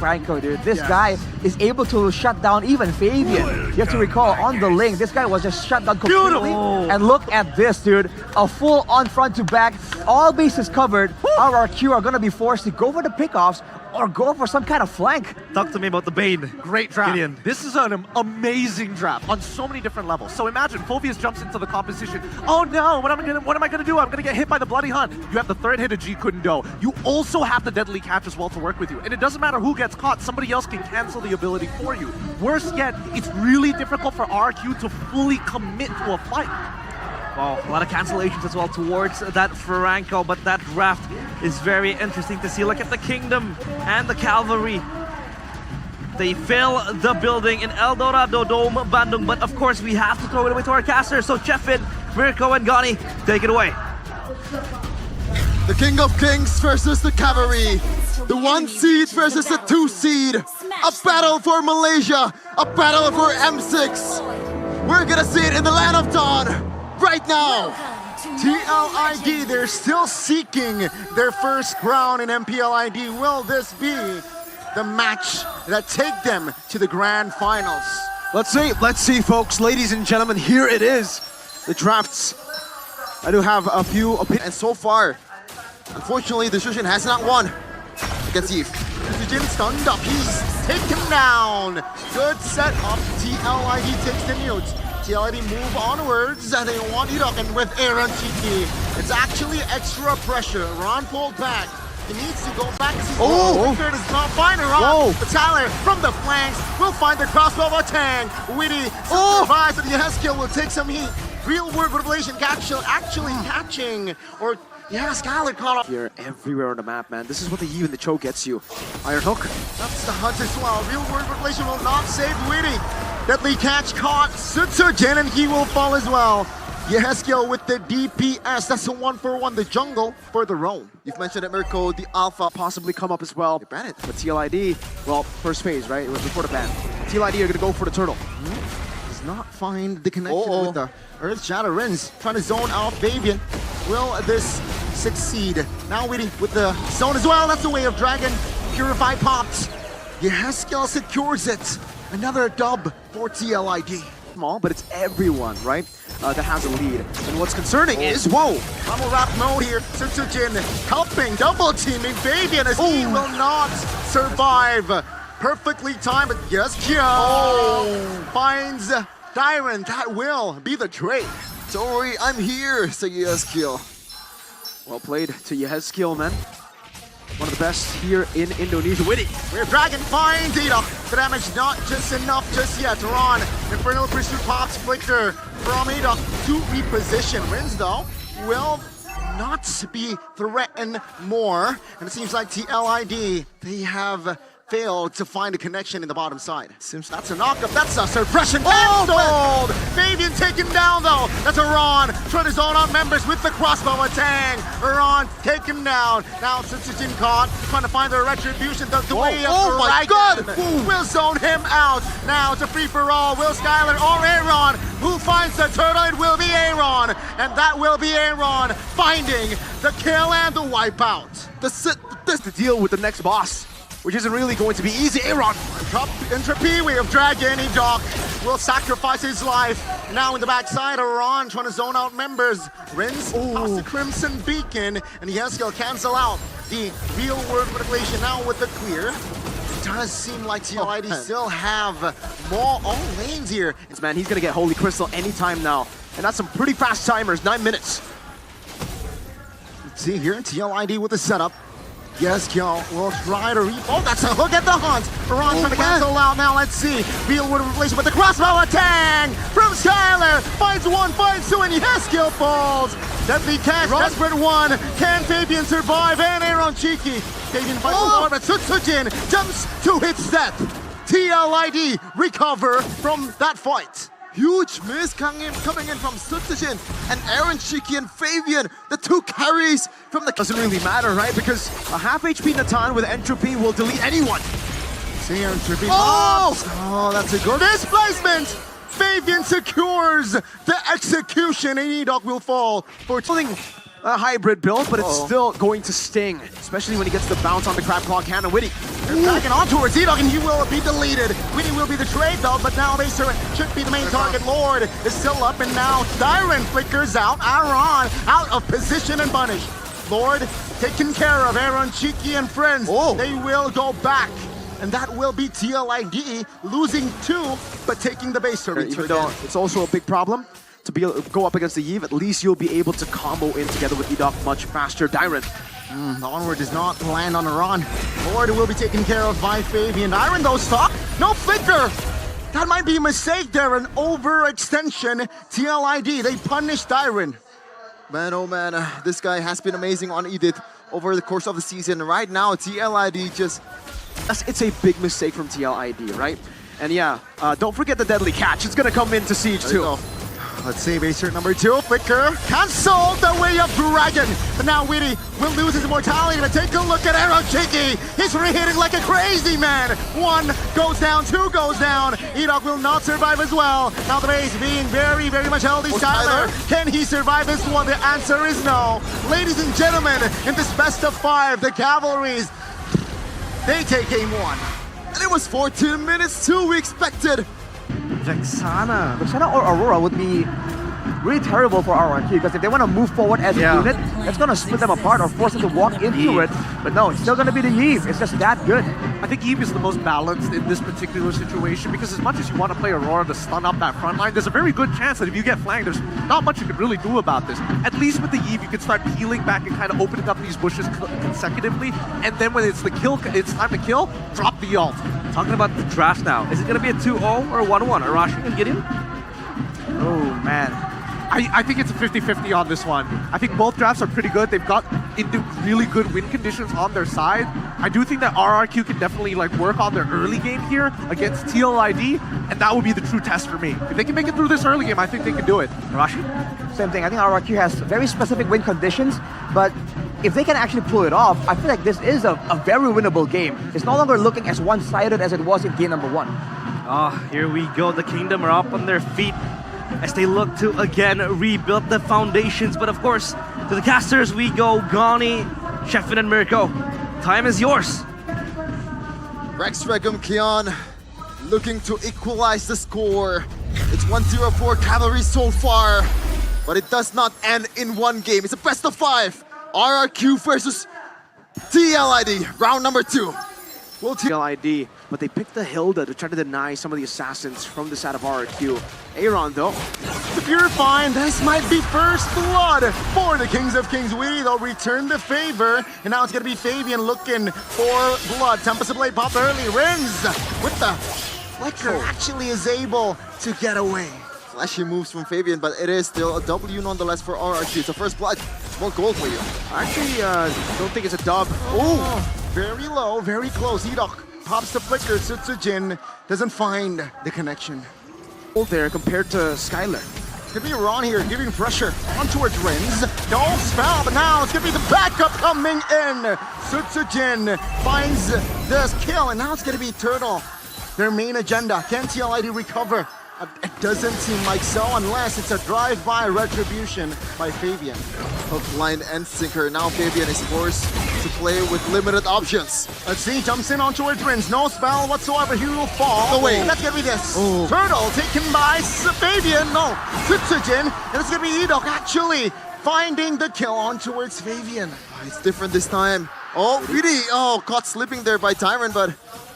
Franco, dude. This guy is able to shut down even Fabian. You have to recall, on the link, this guy was just shut down completely. And look at this, dude. A full-on front to back, all bases covered. Our Rrq are going to be forced to go for the pickoffs or go for some kind of flank. Talk to me about the Bane. Great draft. Gideon. This is an amazing draft on so many different levels. So imagine Phoveus jumps into the composition. Oh no, what am I gonna do? I'm gonna get hit by the Bloody Hunt. You have the third hit of G couldn't do. You also have the Deadly Catch as well to work with you. And it doesn't matter who gets caught, somebody else can cancel the ability for you. Worse yet, it's really difficult for Rrq to fully commit to a fight. Wow, a lot of cancellations as well towards that Franco, but that draft is very interesting to see. Look at the Kingdom and the Cavalry. They fill the building in El Dorado Dome, Bandung, but of course we have to throw it away to our casters. So Chefin, Rrq, and Gani, take it away. The King of Kings versus the Cavalry. The 1 seed versus the 2 seed. A battle for Malaysia. A battle for M6. We're gonna see it in the Land of Dawn right now. TLID, they're still seeking their first crown in MPLID. Will this be the match that take them to the grand finals? Let's see, folks. Ladies and gentlemen, here it is. The drafts. I do have a few opinions. And so far, unfortunately, the Shushin has not won against Eve. Jin stunned up, he's taken down. Good set up, TLID takes the mute. TLID move onwards, and they want Iraq, and with Aaron Cheeky, it's actually extra pressure. Ron pulled back. He needs to go back to Victor does not find Ron. But Tyler from the flanks will find the crossbow of a Tang. Witty survives, and Yeskill will take some heat. Real world revelation actually catching, or yeah, Skylar caught up. Here, everywhere on the map, man. This is what the Eve and the Cho gets you. Iron Hook. That's the hunt as well. Real world revelation will not save Witty. Deadly catch caught Sutsujin, and he will fall as well. Yeskill with the DPS. That's a 1-for-1. The jungle for the roam. You've mentioned it, Mirko. The Alpha Possibly come up as well. They ban it. But TLID, well, first phase, right? It was before the ban. TLID are going to go for the turtle. Does not find the connection with the Earth Shadow. Rins trying to zone out Fabian. Will this succeed? Now Witty with the zone as well. That's the way of Dragon. Purify popped. Yeskill secures it. Another dub for TLID. Small, but it's everyone, right? That has a lead. And what's concerning is, whoa! Bubble wrap mode here. Sutsujin helping, double teaming Fabian as he will not survive. Perfectly timed, but Yeskill finds Tyrant. That will be the trade. Don't worry, I'm here, say Yeskill. Well played to Yeskill, man. One of the best here in Indonesia. Witty. Where Dragon finds Ida. The damage not just enough just yet. Ron, Infernal Pursuit pops Flicker from Ida to reposition. Rins though will not be threatened more. And it seems like TLID, they have failed to find a connection in the bottom side. Seems that's a knockup. That's a suppression. Cancelled! Fabian taken down though. That's a Ron. Trying to zone out members with the crossbow attack. Ron taken down. Now Sutsujin caught. Trying to find the retribution. The way of the my God! Will zone him out. Now it's a free for all. Will Skylar or Aaron? Who finds the turtle? It will be Aaron. And that will be Aaron finding the kill and the wipeout. That's the deal with the next boss, which isn't really going to be easy. Aaron! Entropy, way of Dragon, Doc will sacrifice his life. Now in the backside, Ron trying to zone out members. Rins past the Crimson Beacon, and Yeskill cancel out the real world manipulation now with the clear. It does seem like TLID still have more all lanes here. Man, he's gonna get Holy Crystal anytime now. And that's some pretty fast timers, 9 minutes. Let's see here, TLID with the setup. Yeskill will try to oh, that's a hook at the hunt. Ron trying to cancel out now. Let's see. Real world revelation with the crossbow attack from Skylar. Finds one, finds two, and Yeskill falls. Deadly catch, desperate one. Can Fabian survive? And Aaron Cheeky. Fabian fights but Sutsujin jumps to his death. TLID recover from that fight. Huge miss coming in from Sutsujin and Aaron Cheeky and Fabian, the 2 carries from the... Doesn't really matter, right? Because a half HP Natan with Entropy will delete anyone. See Entropy. Oh, that's a good displacement. Fabian secures the execution. Enoch will fall for a hybrid build, but it's still going to sting, especially when he gets the bounce on the Crab Claw cannon. Witty Dragon on towards Edog, and he will be deleted. Winnie will be the trade though, but now Baser should be the main target. Lord is still up, and now Dyron flickers out. Aaron out of position and punished. Lord taken care of. Aaron, Cheeky, and friends. They will go back. And that will be TLID losing 2, but taking the base turret. Even though it's also a big problem to be able to go up against the Eve, at least you'll be able to combo in together with Edok much faster. Dyron. The onward does not land on Iran. Lord will be taken care of by Fabian. Iron though stop. No flicker. That might be a mistake there. An overextension. TLID. They punished Dyron. Man, oh man, this guy has been amazing on Edith over the course of the season. Right now, TLID just... It's a big mistake from TLID, right? And yeah, don't forget the deadly catch. It's gonna come into Siege too. Let's see, base turret number 2, flicker, cancel the way of Dragon. But now Witty will lose his immortality, but take a look at Arrow Cheeky. He's re-hitting like a crazy man. 1 goes down, 2 goes down. Edog will not survive as well. Now the base being very, very much healthy. Skyler, can he survive this one? The answer is no. Ladies and gentlemen, in this best of 5, the Cavalries, they take game 1. And it was 14 minutes too, we expected. Vexana or Aurora would be really terrible for Rrq, because if they want to move forward as a unit, it's going to split them apart or force them to walk into it. But no, it's still going to be the Eve. It's just that good. I think Eve is the most balanced in this particular situation, because as much as you want to play Aurora to stun up that front line, there's a very good chance that if you get flanked, there's not much you can really do about this. At least with the Eve, you can start peeling back and kind of opening up these bushes consecutively, and then when it's it's time to kill, drop the ult. Talking about the draft now, is it going to be a 2-0 or a 1-1? Arashi and Gideon? Oh, man. I think it's a 50-50 on this one. I think both drafts are pretty good. They've got into really good win conditions on their side. I do think that Rrq can definitely work on their early game here against TLID, and that would be the true test for me. If they can make it through this early game, I think they can do it. Arashi? Same thing. I think Rrq has very specific win conditions, but if they can actually pull it off, I feel like this is a very winnable game. It's no longer looking as one-sided as it was in game number 1. Ah, here we go. The Kingdom are up on their feet as they look to again rebuild the foundations. But of course, to the casters we go. Gani, Sheffin, and Mirko. Time is yours. Rrq Kian looking to equalize the score. It's 1-0 for Cavalry so far, but it does not end in one game. It's a best of 5. Rrq versus TLID, round number 2. Well, TLID, but they picked the Hilda to try to deny some of the assassins from the side of Rrq. Aaron, though, To purify, and this might be first blood for the Kings of Kings. They'll return the favor, and now it's gonna be Fabian looking for blood. Tempest Blade popped early. Rins with the flicker actually is able to get away. flashy moves from Fabian, but it is still a W nonetheless for Rrq. It's a first blood. More gold for you. I actually don't think it's a dub. Oh, very low, very close. Edok pops the flicker. Sutsujin doesn't find the connection. There compared to Skylar. It's gonna be Ron here giving pressure on towards Rins. No spell, but now it's gonna be the backup coming in. Sutsujin finds the kill, and now it's gonna be Turtle. Their main agenda. Can TLID recover? It doesn't seem like so, unless it's a drive-by retribution by Fabian. Hook, line, and sinker. Now Fabian is forced to play with limited options. Let's see, jumps in on towards Rins. No spell whatsoever. He will fall. No way. That's gonna be this. Oh. Turtle taken by Fabian. No, Sutsujin. And it's gonna be Edok actually finding the kill on towards Fabian. It's different this time. Oh, really? Oh, caught slipping there by Tyron, but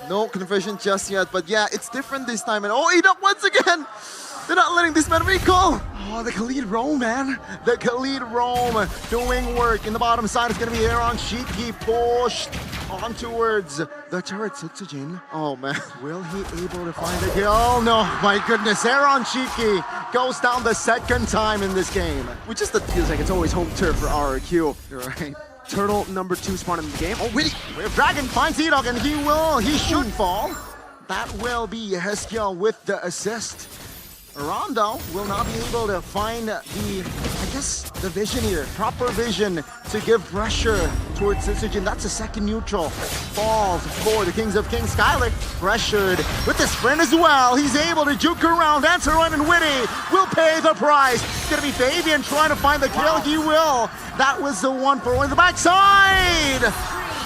no conversion just yet. But yeah, it's different this time. And oh, Edok once again! They're not letting this man recall! Oh, the Khalid roam, man. The Khalid roam doing work. In the bottom side, it's going to be Aaron Shiki pushed on towards the turret. Sutsujin. Oh, man. Will he able to find the kill? No, my goodness. Aaron Shiki goes down the second time in this game. Which just feels like it's always home turf for Rrq. You're right. Turtle number 2 spawn in the game. Oh, witty! Dragon finds Edok, and he should fall. That will be Heskia with the assist. Rondo will not be able to find the vision here. Proper vision to give pressure towards Sutsujin. That's a second neutral. Falls for the Kings of Kings. Skylar pressured with the sprint as well. He's able to juke around. Dancer Run and Witty will pay the price. It's gonna be Fabian trying to find the kill. He will. That was the one for on the backside.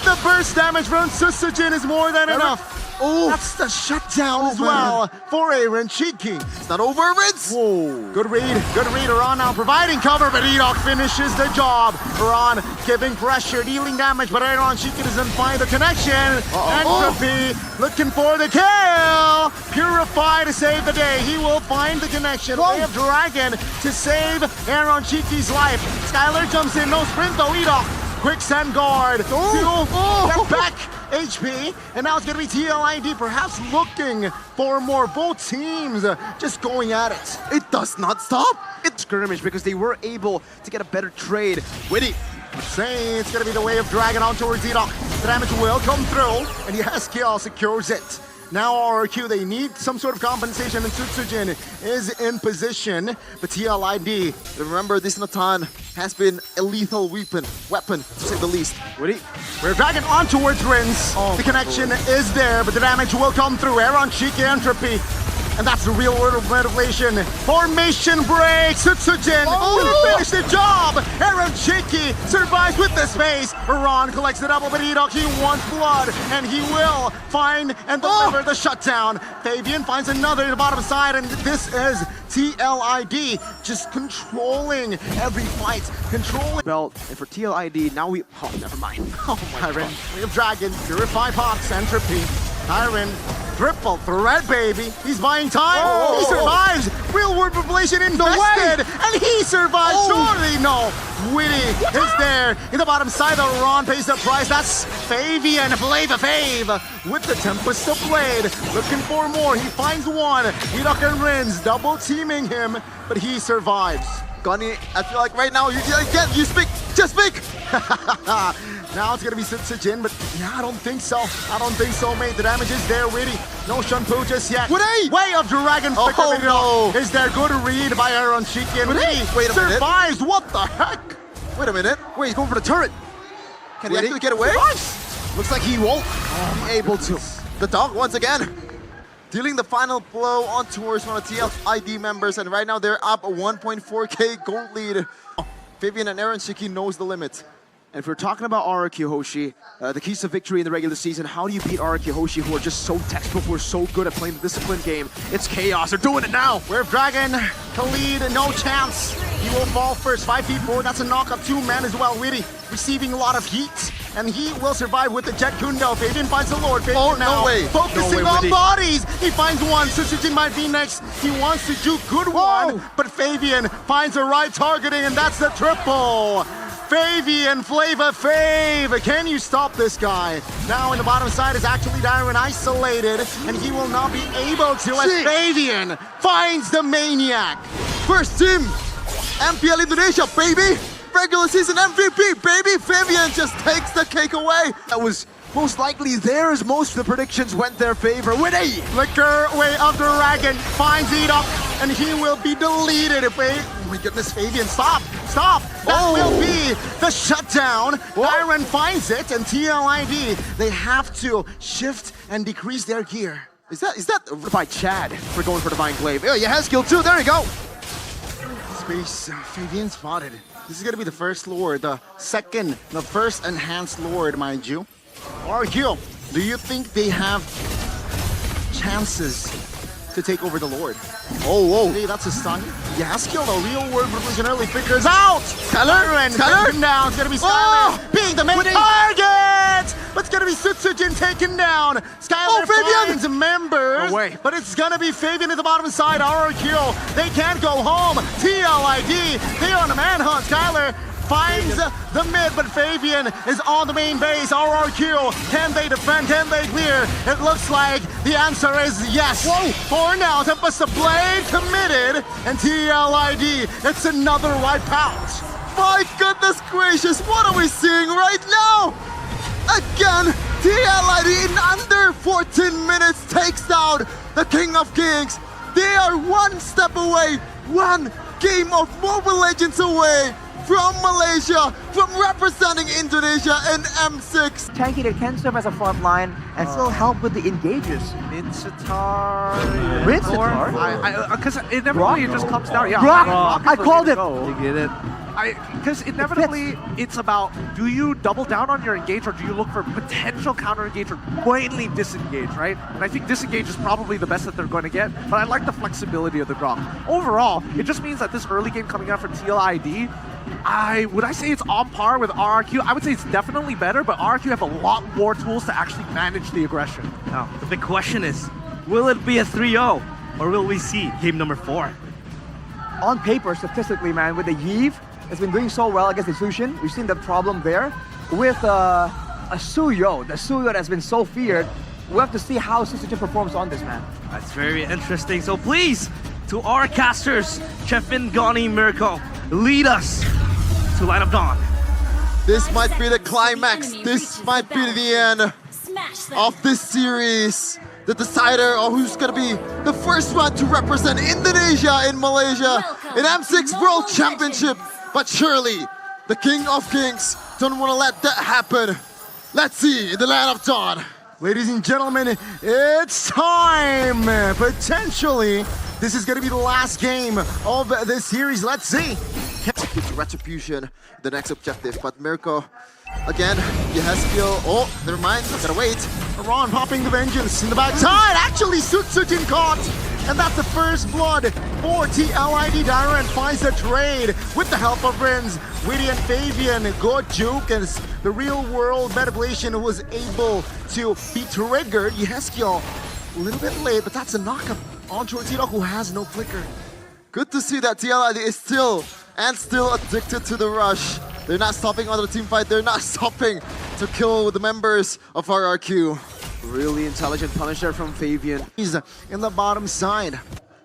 The burst damage from Susujin is more than enough. Oh, that's the shutdown as well for Rrq. It's not over, Rinse. Whoa. Good read, Iran now providing cover, but Edok finishes the job. Iran giving pressure, dealing damage, but Rrq doesn't find the connection. Entropy looking for the kill. Purify to save the day. He will find the connection. Way of Dragon to save Rrq's life. Skylar jumps in, no sprint though. Edok, quicksand guard. Get back. HP, and now it's gonna be TLID perhaps looking for more. Both teams just going at it. It does not stop. It's skirmish because they were able to get a better trade. Witty saying it's gonna be the way of Dragon on towards Edok. The damage will come through, and Yaskiel secures it. Now Rrq, they need some sort of compensation, and Susujin is in position. But TLID, Remember, this Natan has been a lethal weapon to say the least. Witty, we're Dragon on towards Rins. The connection is there, but the damage will come through. Rrq Entropy. And that's the real world of motivation. Formation break. Susujin will finish the job. Rrq survives with the space. Iran collects the double, but Edok, he wants blood, and he will find and deliver the shutdown. Fabian finds another in the bottom side, and this is TLID just controlling every fight, controlling. Belt, and for TLID, now we... Oh, never mind. Oh my God. We have Dragon, Purify Pops, Entropy. Tyron, triple threat, baby. He's buying time. He survives. Real world population invested, and he survives. Surely no. Witty is there in the bottom side. The Ron pays the price. That's Fabian, Fave with the Tempest of Blade. Looking for more. He finds one. Edok and Rins double teaming him, but he survives. Gunny, I feel like right now, you speak, just speak! Now it's gonna be Susujin, but yeah, I don't think so. Mate. The damage is there, Witty. No Shunpu just yet. Way of Dragon flicker. No. Is there good read by Rrq, and Witty Wait a minute. survives. What the heck? Wait a minute. Wait, he's going for the turret. Can he Witty actually get away? survives. Looks like he won't be able to. The dog once again. Dealing the final blow on towards one of the TLID members, and right now they're up a 1.4k gold lead. Fabian and Rrq knows the limit. And if we're talking about Rrq Hoshi, the keys to victory in the regular season, how do you beat Rrq Hoshi, who are just so textbook, who are so good at playing the discipline game? It's chaos. They're doing it now. We're Dragon, Khalid, no chance. He will fall first. 5 feet forward. That's a knock-up. 2 men as well. Witty receiving a lot of heat, and he will survive with the Jet Kundo. Fabian finds the Lord. Fabian now no way. focusing on bodies. He finds one. Susujin might be next. He wants to do good one, but Fabian finds the right targeting, and that's the triple. Fabian, Fave. Can you stop this guy? Now in the bottom side is actually Darren isolated, and he will not be able to as Fabian finds the Maniac. First team, MPL Indonesia, baby! Regular season MVP, baby! Fabian just takes the cake away. That was most likely theirs. Most of the predictions went their favor. Witty! Flicker way of Dragon finds Edok, and he will be deleted. Oh my goodness, Fabian, stop! That will be the shutdown. Darren finds it, and TLID, they have to shift and decrease their gear. Is that by Chad for going for Divine Glaive? Oh, yeah, has skill too. There you go. Space, Fabian spotted. This is gonna be the first Lord, the first enhanced Lord, mind you. Rrq, do you think they have chances to take over the Lord? Hey, that's a stun. Yaskiel, the real world revolution early figures out! Skylar taken down. It's gonna be Skylar being the main target! But it's gonna be Susujin taken down. Skylar finds members, but it's gonna be Fabian at the bottom side. Rrq, they can't go home. TLID, they are on a manhunt. Skylar finds the mid, but Fabian is on the main base. Rrq, can they defend? Can they clear? It looks like the answer is yes. For now, Tempest of Blade committed, and TLID, it's another wipeout. My goodness gracious, what are we seeing right now? Again, TLID in under 14 minutes takes down the King of Kings. They are one step away, one game of Mobile Legends away from Malaysia, from representing Indonesia in M6. Tanky that can serve as a front line and still help with the engages. Mincetar. Rincetar? Because it never really just comes down. Yeah, Rrq! I called it! You get it. Because inevitably, it's about, do you double down on your engage or do you look for potential counter engage or blatantly disengage, right? And I think disengage is probably the best that they're going to get, but I like the flexibility of the Grok. Overall, it just means that this early game coming out for TLID, would I say it's on par with RRQ? I would say it's definitely better, but RRQ have a lot more tools to actually manage the aggression. Now, the big question is, will it be a 3-0 or will we see game number 4? On paper, statistically, man, with the Yves, it's been doing so well against the Sushin. We've seen the problem there. With a Suyo, the Suyo that's been so feared, we'll have to see how Sushin performs on this, man. That's very interesting. So please, to our casters, Chefin, Goni, Mirko, lead us to Line of Dawn. This might be the climax. This might be the end of this series. The decider of who's gonna be the first one to represent Indonesia in Malaysia in M6 World Championship. But surely, the King of Kings don't want to let that happen. Let's see in the Land of Dawn. Ladies and gentlemen, it's time! Potentially, this is gonna be the last game of this series. Let's see. Execute Retribution, the next objective. But Mirko, again, he has skill. Oh, never mind, gotta wait. Ron popping the vengeance in the backside. Actually, Sutsujin caught. And that's the first blood for TLID. Dyrant finds the trade with the help of Rins. Witty and Fabian, good juke, and the real world Metablation was able to be triggered. Yeskiel, a little bit late, but that's a knockup on Tortito, who has no flicker. Good to see that TLID is still addicted to the rush. They're not stopping on the team fight. They're not stopping to kill the members of RRQ. Really intelligent punish there from Fabian. He's in the bottom side.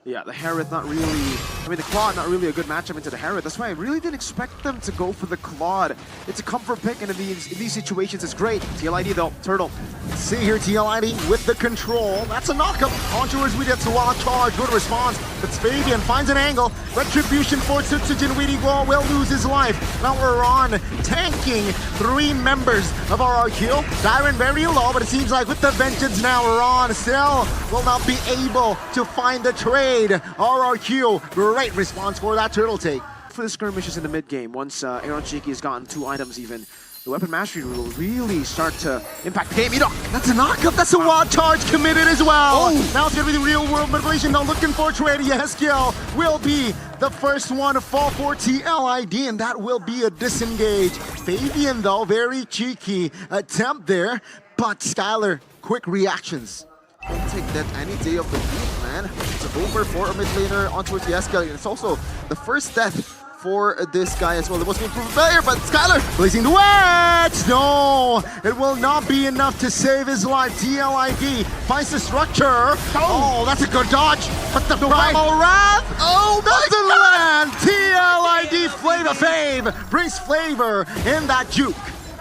Yeah, the Herod not really, I mean the Claude not really a good matchup into the Herod. That's why I really didn't expect them to go for the Claude. It's a comfort pick, and in these situations it's great. TLID though, Turtle. See here, TLID with the control. That's a knockup. On towards Weedy, it's a wild charge. Good response. But Fabian finds an angle. Retribution for Sutsujin. Weedy will lose his life. Now we're on tanking 3 members of RRQ. Dyrant very low, but it seems like with the vengeance now, Ron still will not be able to find the trade. RRQ, great response for that turtle take. For the skirmishes in the mid game, once Rrq has gotten 2 items even, the weapon mastery will really start to impact the game. That's a knockup. That's a wild charge committed as well. Oh. Now it's going to be the real world motivation. Now looking for trade. Yeskiel will be the first one to fall for TLID, and that will be a disengage. Fabian, though, very cheeky attempt there, but Skylar, quick reactions. I'll take that any day of the week, man. It's over for a mid laner on towards Yeskiel. It's also the first death for this guy as well. It wasn't familiar, but Skylar placing the wedge! No! It will not be enough to save his life. TLID finds the structure. Oh, that's a good dodge. But the primal wrath doesn't land. TLID Flavor Fave brings flavor in that juke.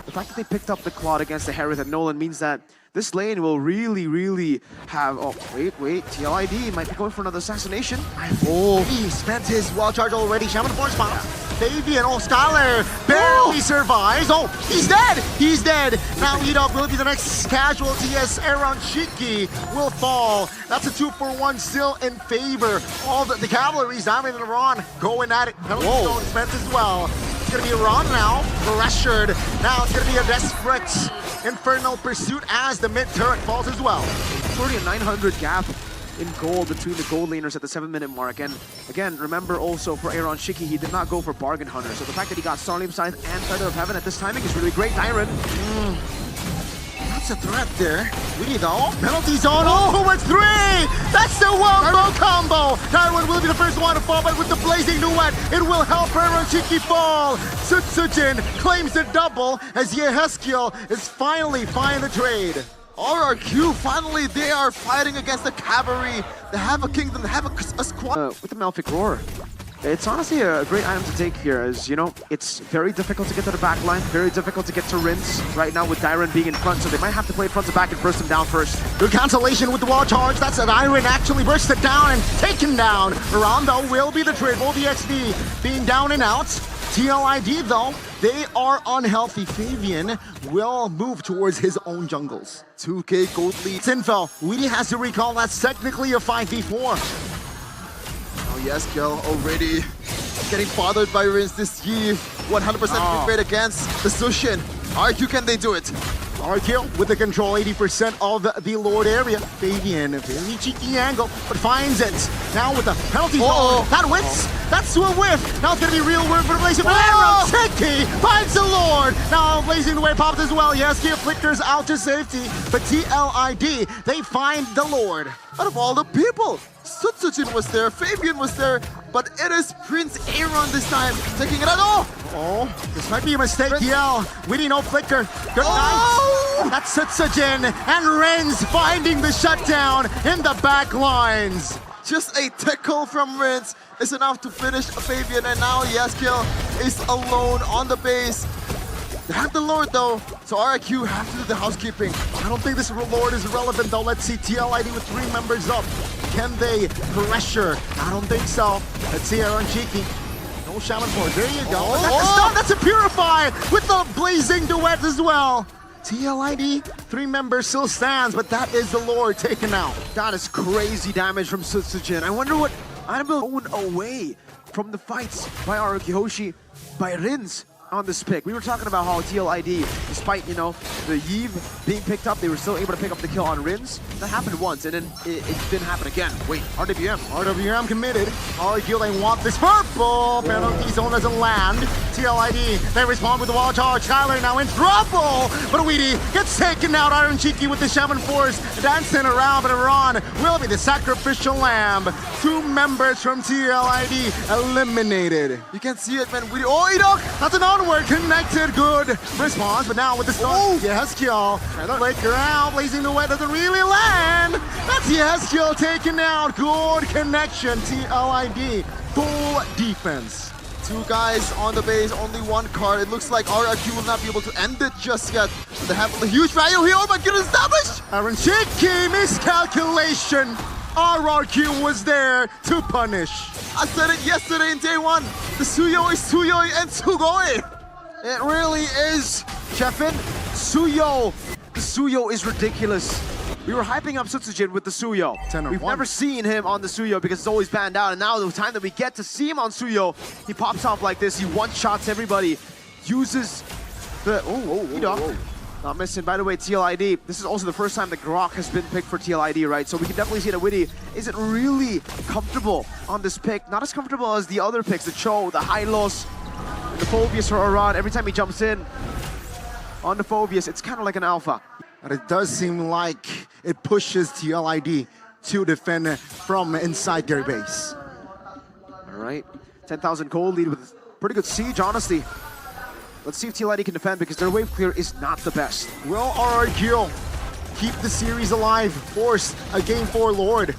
The fact that they picked up the Claude against the Herod and Nolan means that this lane will really have... Oh, wait. TLID might be going for another assassination. Oh, he spent his wild charge already. Shaman force bomb. Fabian, Skylar barely survives. Oh, he's dead. He's dead. Now Edop will be the next casualty as Rrq will fall. That's a 2-for-1 still in favor of the cavalries. Diamond and Ron going at it. Penalty zone spent as well. It's going to be Ron now, pressured. Now it's going to be a desperate infernal pursuit as the mid turret falls as well. It's already a 900 gap in gold between the gold laners at the 7-minute mark. And again, remember also for Rrq, he did not go for Bargain Hunter. So the fact that he got Starlium Scythe and Feather of Heaven at this timing is really great. Dyrant. That's a threat there. Weedy though. Penalty zone. Oh, it's 3! That's the wombo combo! Darwin will be the first one to fall, but with the blazing duet, it will help Rrq fall. Sutsujin claims the double as Yeskiel is finally finding the trade. RRQ, finally they are fighting against the cavalry. They have a kingdom, they have a squad. With the Malefic Roar, it's honestly a great item to take here, as you know, it's very difficult to get to the back line, very difficult to get to Rinse right now with Dyrant being in front, so they might have to play front to back and burst him down first. Good cancellation with the wall charge. That's an Dyrant actually bursts it down and taken down. Rondo will be the trade. All the XD being down and out. TLID though, they are unhealthy. Fabian will move towards his own jungles. 2k gold lead. Sinfel, Weedy has to recall that's technically a 5v4. Oh yes, Kel already getting bothered by Rins. This Yves 100% win rate against the Sushin. Rrq, can they do it? Rrq with the control 80% of the Lord area. Fabian, very cheeky angle, but finds it. Now with the penalty zone, that whiffs. That's a whiff. Now it's going to be real work for the Blazing. Rrq finds the Lord. Now Blazing the way popped as well. Yes, he flickers out to safety, but TLID, they find the Lord. Out of all the people, Sutsujin was there, Fabian was there, but it is Prince Aaron this time taking it out. Oh, this might be a mistake, TL. Witty, no flicker. Good night. That's Sutsujin, and Renz finding the shutdown in the back lines. Just a tickle from Renz is enough to finish Fabian, and now Yaskiel is alone on the base. They have the Lord though, so Rrq have to do the housekeeping. I don't think this Lord is relevant though. Let's see TLID with 3 members up. Can they pressure? I don't think so. Let's see Aaron Cheeky. No Shaman Force. There you go. That's a stun. That's a Purify with the Blazing Duet as well. TLID, 3 members still stands, but that is the Lord taken out. That is crazy damage from Sutsujin. I wonder what Annabelle going away from the fights by Rrq Hoshi, by Rins on this pick. We were talking about how TLID, despite, you know, the Yves being picked up, they were still able to pick up the kill on Rins. That happened once, and then it didn't happen again. Wait, RWM committed. Rrq, they want this purple. Penalty zone doesn't land. TLID, they respond with the wall charge. Skylar now in trouble, but Weedy gets taken out. Iron Cheeky with the Shaman Force dancing around, but Iran will be the sacrificial lamb. 2 members from TLID eliminated. You can see it, man. Oh, Edok! That's an onward connected, good response, but now with the stun, Yaskiel, flicker out, Blazing the Wet doesn't really land. That's Yaskiel taken out, good connection, TLID, full defense. 2 guys on the base, only 1 card. It looks like Rrq will not be able to end it just yet. They have a huge value here. Oh my goodness, damage! Aaron Cheeky, miscalculation. Rrq was there to punish. I said it yesterday in day 1. The Suyo is Suyo and Sugoi. It really is, Chefin. Suyo. The Suyo is ridiculous. We were hyping up Sutsujin with the Suyo. We've never seen him on the Suyo because it's always banned out. And now the time that we get to see him on Suyo, he pops off like this. He one-shots everybody. Uses the... Not missing. By the way, TLID, this is also the first time that Rrq has been picked for TLID, right? So we can definitely see that Witty isn't really comfortable on this pick. Not as comfortable as the other picks, the Cho, the Hylos, and the Phobius for Iran. Every time he jumps in on the Phobius, it's kind of like an alpha. And it does seem like it pushes TLID to defend from inside their base. All right, 10,000 gold lead with pretty good siege, honestly. Let's see if TLID can defend because their wave clear is not the best. Will Rrq keep the series alive? Force a game 4 Lord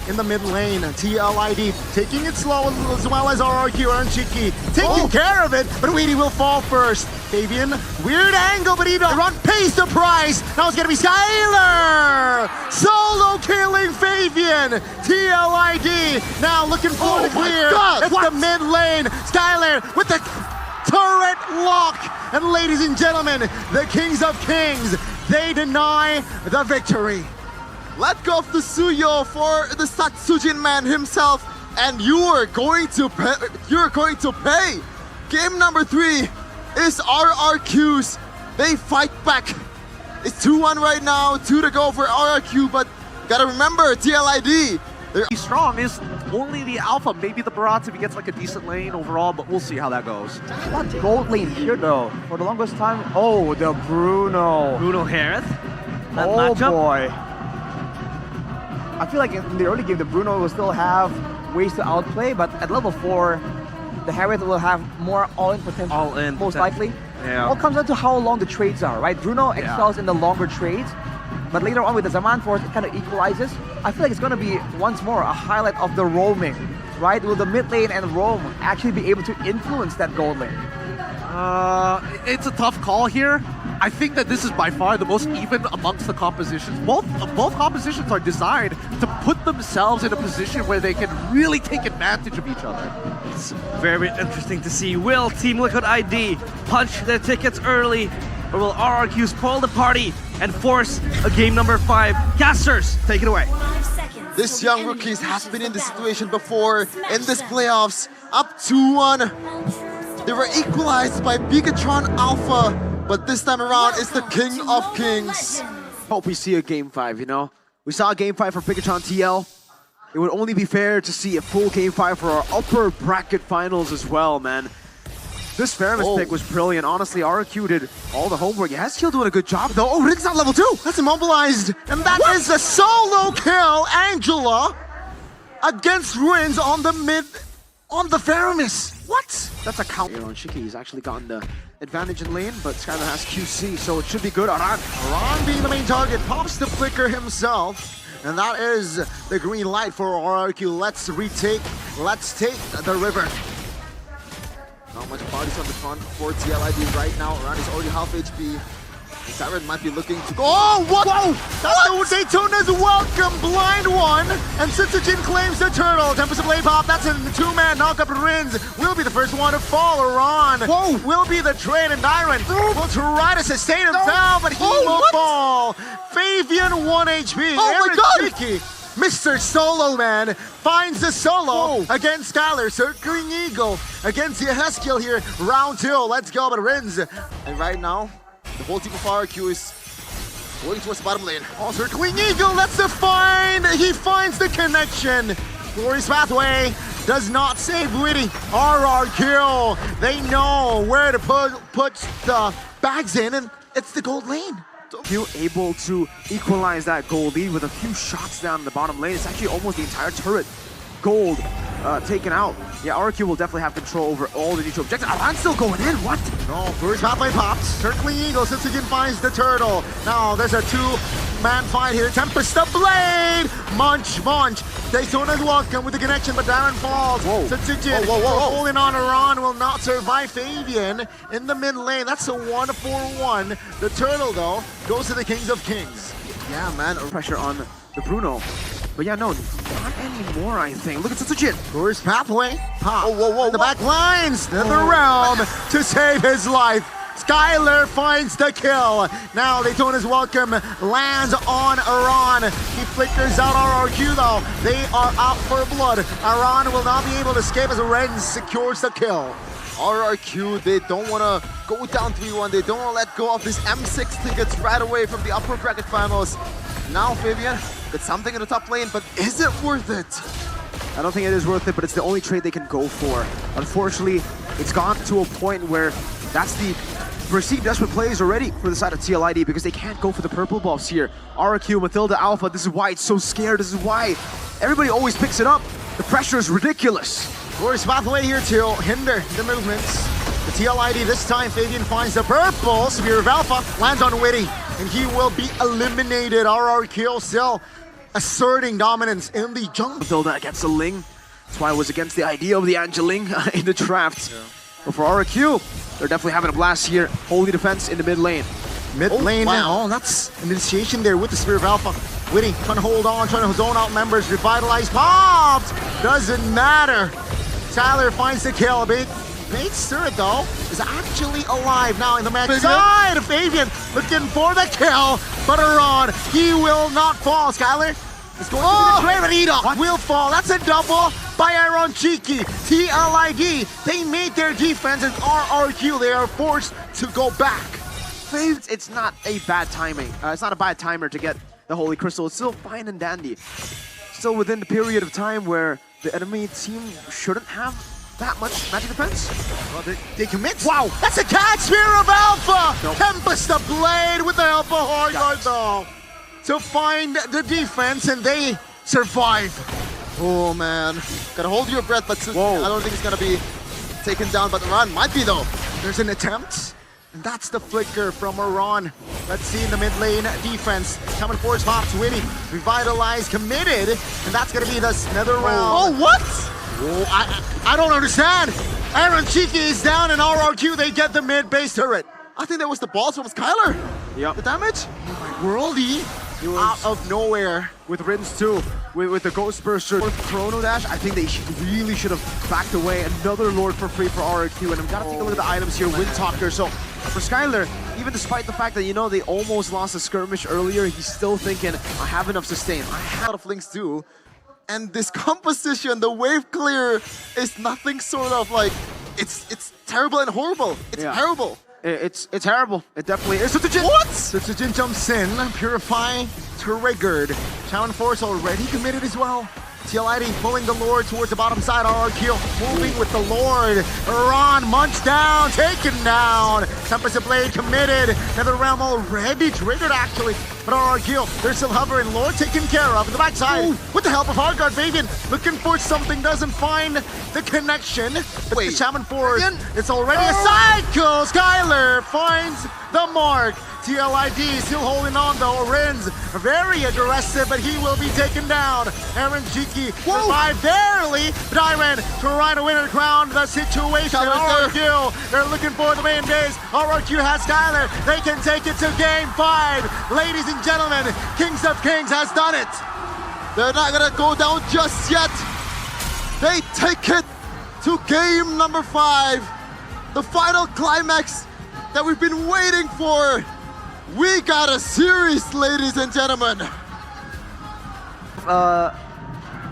in the mid lane. TLID taking it slow as well as Rrq and Cheeky taking care of it, but Weedy will fall first. Fabian, weird angle, but Iran pays the price. Now it's gonna be Skylar! Solo killing Fabian! TLID now looking for the clear. It's the mid lane. Skylar with the turret lock, and ladies and gentlemen, the Kings of Kings, they deny the victory. Let go of the Suyo for the Satsujin man himself, and you're going to pay. Game number 3 is Rrq's. They fight back. It's 2-1 right now, 2 to go for Rrq, but gotta remember, TLID, He's strong is only the alpha, maybe the Barat if he gets like a decent lane overall, but we'll see how that goes. What gold lane here though? For the longest time, oh, the Bruno. Bruno Harith. That Oh matchup. boy. I feel like in the early game, the Bruno will still have ways to outplay, but at level 4, the Harith will have more all-in potential. All-in most potential. likely. Yeah. All comes down to how long the trades are, right? Bruno excels in the longer trades, but later on with the Zaman Force, it kind of equalizes. I feel like it's going to be, once more, a highlight of the roaming, right? Will the mid lane and roam actually be able to influence that gold lane? It's a tough call here. I think that this is by far the most even amongst the compositions. Both compositions are designed to put themselves in a position where they can really take advantage of each other. It's very interesting to see. Will Team Liquid ID punch their tickets early, or will Rrq spoil the party and force a game number 5? Casters, take it away. this young rookies has been in this situation before in this playoffs. Up 2-1. They were equalized by Bigatron Alpha, but this time around, it's the King of Kings. Hope we see a Game 5, you know? We saw a Game 5 for Bigatron TL. It would only be fair to see a full Game 5 for our upper bracket finals as well, man. This Faramis pick was brilliant. Honestly, Rrq did all the homework. Hesskill doing a good job, though. Oh, Rick's on level 2. That's immobilized, and that is a solo kill. Angela against Ruins on the mid, on the Faramis. What? That's a count. On Shiki, he's actually gotten the advantage in lane, but Skylar has QC, so it should be good. Aran being the main target, pops the flicker himself, and that is the green light for Rrq. Let's take the river. Not much bodies on the front for TLID right now. Aran is already half HP. Siren might be looking to go. Oh, what? Whoa! That's the Daytona's welcome blind one. And Sitsujin claims the turtle. Tempest of Blade Pop. That's a two-man knockup. Rins will be the first one to fall. Aran will be the trade, and Dyron will try to sustain himself, but he will fall. Fabian 1 HP. Oh my God! Tricky. Mr. Solo Man finds the solo against Skylar. Circling Eagle against Hesskill here. Round 2. Let's go, but Rins. And right now, the whole team of Rrq is going towards the bottom lane. Oh, Circling Eagle, that's the find! He finds the connection. Glorious Pathway does not save Witty. Rrq, they know where to put the bags in, and it's the gold lane. You able to equalize that gold lead with a few shots down the bottom lane. It's actually almost the entire turret gold taken out. Yeah, Rrq will definitely have control over all the neutral objectives. Aran's still going in, what? No, first pathway pops. Circling Eagle, Sitsujin finds the turtle. Now there's a two-man fight here. Tempest the Blade! Munch. Daytona's welcome with the connection, but Darren falls. Sitsujin holding on. Aran will not survive Fabian in the mid lane. That's a 1-4-1. The turtle, though, goes to the Kings of Kings. Yeah, man, pressure on the Bruno. But yeah, no, not anymore, I think. Look at Sitsujin. First pathway, pop. The back lines, the realm to save his life. Skylar finds the kill. Now Daytona's welcome lands on Aran. He flickers out Rrq though. They are out for blood. Aran will not be able to escape as Renz secures the kill. Rrq, they don't want to go down 3-1. They don't want to let go of these M6 tickets right away from the upper bracket finals. Now Fabian gets something in the top lane, but is it worth it? I don't think it is worth it, but it's the only trade they can go for. Unfortunately, it's gone to a point where that's the perceived desperate plays already for the side of TLID because they can't go for the purple buffs here. Rrq, Mathilda Alpha, this is why it's so scared. This is why everybody always picks it up. The pressure is ridiculous. Glorious Pathway here to hinder the movements. The TLID this time, Fabian finds the purple. Spear of Alpha lands on Witty, and he will be eliminated. Rrq still asserting dominance in the jungle. Mathilda against the Ling. That's why I was against the idea of the Angeling in the draft. Yeah. But for Rrq, they're definitely having a blast here. Holy defense in the mid lane. Mid lane now. Oh, that's an initiation there with the Spear of Alpha. Witty trying to hold on, trying to zone out members. Revitalize popped! Doesn't matter. Tyler finds the kill. Bates turret though is actually alive now in the back side. Fabian looking for the kill, but Aran, he will not fall. Skylar is going to be the but Eda will fall. That's a double by Iron Cheeky. TLID, they made their defense, and Rrq, they are forced to go back. It's not a bad timing. It's not a bad timer to get the Holy Crystal. It's still fine and dandy. Still within the period of time where the enemy team shouldn't have that much magic defense. Well, they commit. Wow, that's a catch! Spear of Alpha! Nope. Tempest the Blade with the help of Hardguard though to find the defense, and they survive. Oh man, gotta hold your breath, but I don't think it's gonna be taken down, but Aran might be though. There's an attempt, and that's the flicker from Aran. Let's see in the mid lane defense. Coming forward, pops Witty, revitalized, committed, and that's gonna be the nether round. Oh, what? Oh, I don't understand. Aaron Cheeky is down, and Rrq, they get the mid base turret. I think that was the balls from Skylar. Yep. The damage? Oh my worldy. Out of nowhere. With Rins too, with the Ghost Burster, Chrono Dash, I think they really should have backed away. Another Lord for free for Rrq, and I've got to take a look at the items here. Wind Talker, so for Skylar, even despite the fact that, you know, they almost lost a skirmish earlier, he's still thinking, I have enough sustain. I have a lot of links too. And this composition, the wave clear, is nothing sort of like it's terrible and horrible. It's Yeah. terrible. It's terrible. It definitely is. Sutsujin! What? Sutsujin jumps in. Purify triggered. Shaman Force already committed as well. TLID pulling the Lord towards the bottom side. RRQ moving with the Lord. Iran munched down, taken down. Tempest of Blade committed. Nether Realm already triggered actually. But RRQ, they're still hovering. Lord taken care of. In the backside, with the help of Hardguard, Fabian looking for something, doesn't find the connection. But Wait, the Shaman Force, Fabian? it's already a cycle. Skylar finds the mark. TLID still holding on though. Rins very aggressive, but he will be taken down. Aaron Jiki survived barely. Dyran trying to win and crown the situation. RRQ, they're looking for the main base. RRQ has Skylar. They can take it to game 5. Ladies and gentlemen, Kings of Kings has done it. They're not gonna go down just yet. They take it to game number 5. The final climax that we've been waiting for. We got a series, ladies and gentlemen.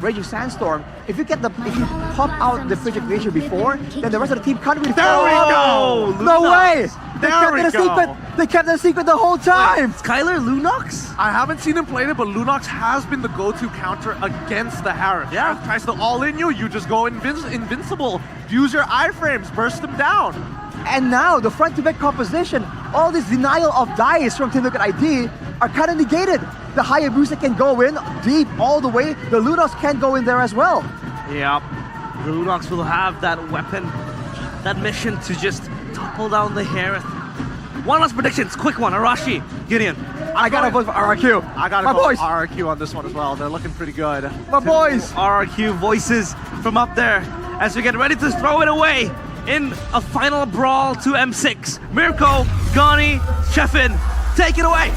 Raging Sandstorm, if you pop out the Frigid Glacier before, then the rest of the team can't really There we follow. go! No way! They There kept we it a go. secret. They kept it a secret the whole time. Skylar Lunox? I haven't seen him play it, but Lunox has been the go-to counter against the Harris. Yeah. Harris tries to all-in you, you just go invincible. Use your iframes, burst them down. And now the front-to-back composition, all this denial of dice from Team Liquid ID are kind of negated. The Hayabusa can go in deep all the way. The Lunos can go in there as well. Yep. The Lunox will have that weapon, that mission to just topple down the Harith. One last predictions, quick one. Arashi, Gideon. I gotta vote for RRQ. I gotta My go boys. RRQ on this one as well. They're looking pretty good. My boys. RRQ voices from up there as we get ready to throw it away in a final brawl to M6. Mirko, Gani, Sheffin, take it away.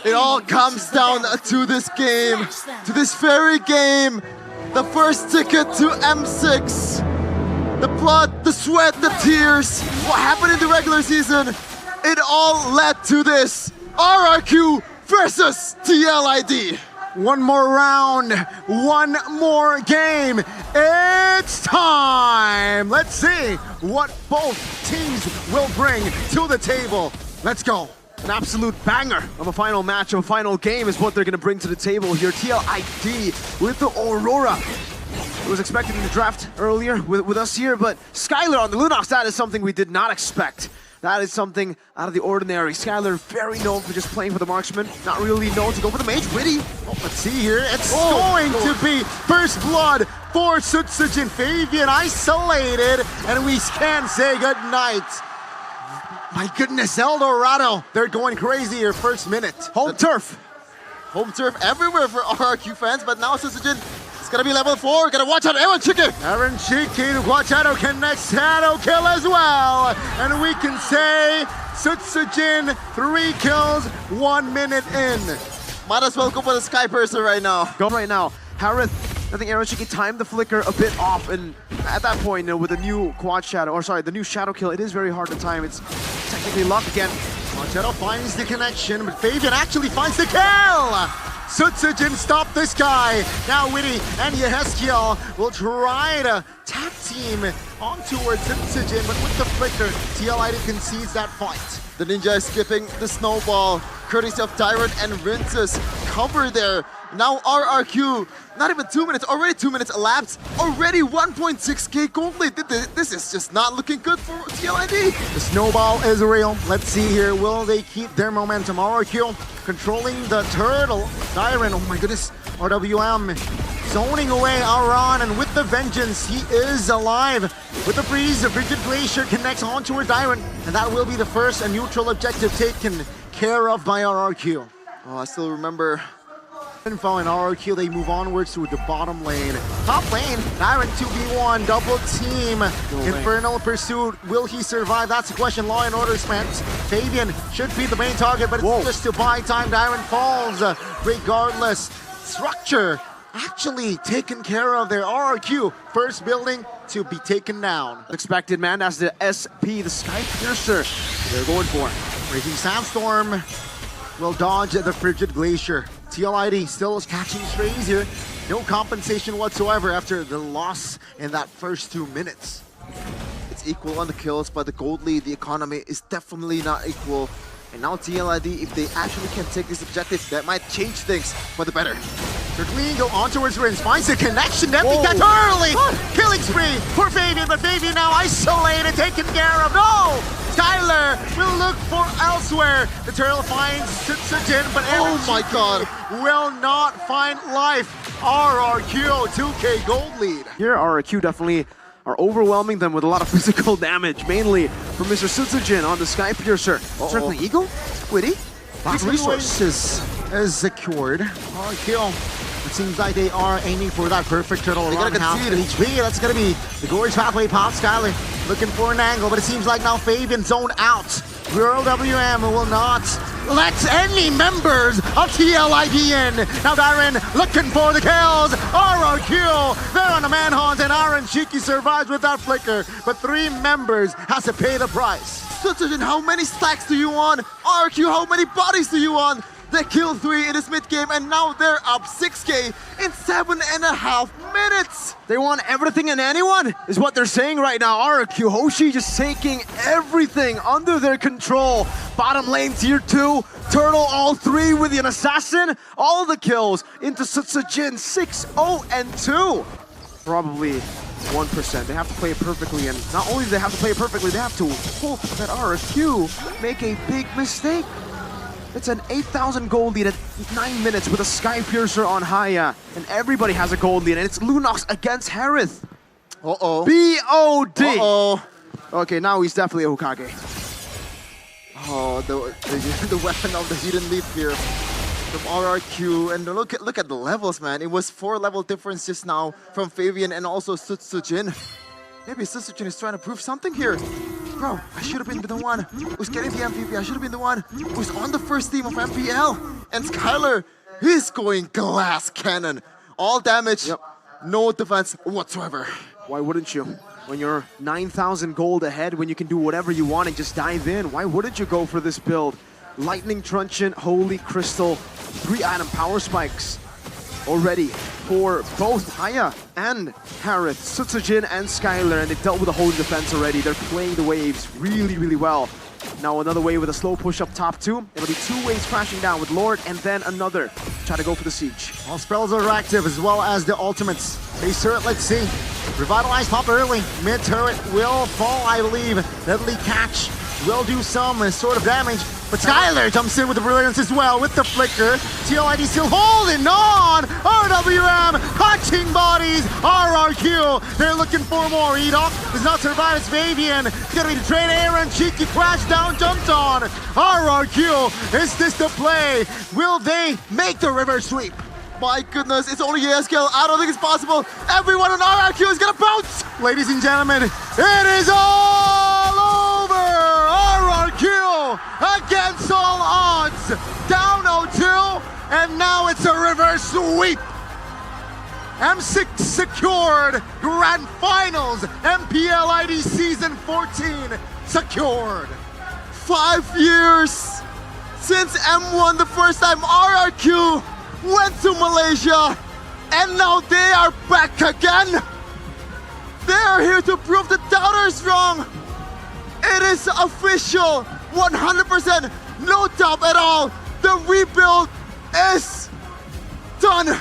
It all comes down to this game, to this very game. The first ticket to M6. The blood, the sweat, the tears. What happened in the regular season? It all led to this. RRQ versus TLID. One more round, one more game. It's time. Let's see what both teams will bring to the table. Let's go. An absolute banger of a final match, of a final game is what they're going to bring to the table here. TLID with the Aurora. It was expected in the draft earlier with us here, but Skylar on the Lunox, that is something we did not expect. That is something out of the ordinary. Skylar, very known for just playing for the marksman, not really known to go for the mage. Witty. Oh, let's see here. It's going to be first blood for Sutsujin. Fabian isolated, and we can say goodnight. My goodness, Eldorado. They're going crazy here, first minute. Home turf. Home turf everywhere for RRQ fans, but now Sutsujin, it's gonna be level 4. Gotta watch out, Aaron Chicken. Aaron Chiki, Guachado connects shadow kill as well. And we can say Sutsujin, 3 kills, 1 minute in. Might as well go for the Sky Burster right now. Go right now. Harith, I think Aaron Chiki timed the flicker a bit off, and at that point, with the new quad shadow, or sorry, the new shadow kill, it is very hard to time. It's technically luck again. Guachado finds the connection, but Fabian actually finds the kill! Sutsujin, stop this guy! Now Witty and Yehezkiel will try to tag team on towards Sutsujin, but with the flicker, TLID concedes that fight. The ninja is skipping the snowball, courtesy of Tyrant and Rince's cover there. Now RRQ, not even 2 minutes, already 2 minutes elapsed, already 1.6k gold lead. This is just not looking good for TLID. The snowball is real. Let's see here, will they keep their momentum? RRQ controlling the turtle. Tyrant, oh my goodness, RWM zoning away Aran, and with the vengeance, he is alive. With the freeze, the Frigid Glacier connects on towards Tyrant, and that will be the first and neutral objective taken care of by RRQ. Oh, I still remember. Info and RRQ, they move onwards to the bottom lane. Top lane, Tyrant 2v1, double team. Infernal Pursuit, will he survive? That's the question. Law and Order spent. Fabian should be the main target, but it's just to buy time. Tyrant falls regardless. Structure actually taken care of there. RRQ, first building to be taken down. Expected, man, that's the SP, the Sky Piercer. They're going for it. Raging Sandstorm will dodge the Frigid Glacier. TLID still is catching strays here. No compensation whatsoever after the loss in that first 2 minutes. equal on the kills, but the gold lead, the economy is definitely not equal. And now TLID, if they actually can take this objective, that might change things for the better. Quickly go on towards Rinse, finds the connection, then that early! Killing spree for Fabian, but Fabian now isolated, taken care of. No! Skylar will look for elsewhere. The turtle finds Sujin, but Oh my god! will not find life. Rrq 2K gold lead. Here, Rrq definitely are overwhelming them with a lot of physical damage, mainly from Mr. Sutsujin on the Sky Piercer. Certainly Eagle, Squiddy, Lots of resources is secured. Rrq. It seems like they are aiming for that perfect turtle. They gotta around concede. HP. That's gonna be the Gorge pathway pop. Skylar looking for an angle, but it seems like now Fabian zoned out. Real WM will not let any members of TLID in. Now Darren looking for the kills. Rrq, they're on a manhunt, and Aaron Cheeky survives with that flicker, but 3 members has to pay the price. Sutsujin, how many stacks do you want? Rrq, how many bodies do you want? They killed 3 in this mid-game, and now they're up 6K in 7.5 minutes! They want everything and anyone, is what they're saying right now. Rrq Hoshi just taking everything under their control. Bottom lane tier 2, Turtle all 3 with an assassin. All the kills into Sutsujin 6-0-2. Probably 1%. They have to play it perfectly, and not only do they have to play it perfectly, they have to hope that Rrq make a big mistake. It's an 8,000 gold lead at 9 minutes with a Sky Piercer on Haya, and everybody has a gold lead, and it's Lunox against Harith. Uh-oh. BOD! Uh-oh. Okay, now he's definitely a Hokage. Oh, the weapon of the hidden leap here from Rrq. And look at the levels, man. It was 4 level difference just now from Fabian and also Sutsujin. Maybe Sutsujin is trying to prove something here. Bro, I should have been the one who's getting the MVP. I should have been the one who's on the first team of MPL. And Skylar, he's going glass cannon. All damage, no defense whatsoever. Why wouldn't you? When you're 9,000 gold ahead, when you can do whatever you want and just dive in, why wouldn't you go for this build? Lightning Truncheon, Holy Crystal, 3 item power spikes already for both Haya and Harith, Sutsujin and Skylar, and they dealt with the whole defense already. They're playing the waves really, really well. Now another wave with a slow push up top 2. It'll be 2 waves crashing down with Lord and then another. Try to go for the siege. All spells are active as well as the ultimates. Base turret, let's see. Revitalize pop early. Mid turret will fall, I believe. Deadly catch will do some sort of damage. But Skylar jumps in with the brilliance as well with the flicker. TLID still holding on. RWM punching bodies. Rrq, they're looking for more. Edok does not survive as Fabian. It's gonna be the trade. Aaron Cheeky crashed down, jumped on. Rrq, is this the play? Will they make the reverse sweep? My goodness, it's only ASKL. I don't think it's possible. Everyone on Rrq is gonna bounce! Ladies and gentlemen, it is all over! Rrq against all odds, down 0-2, and now it's a reverse sweep. M6 secured, Grand Finals, MPLID Season 14 secured. 5 years since M1 the first time Rrq went to Malaysia, and now they are back again. They are here to prove the doubters wrong. It is official, 100%, no doubt at all. The rebuild is done.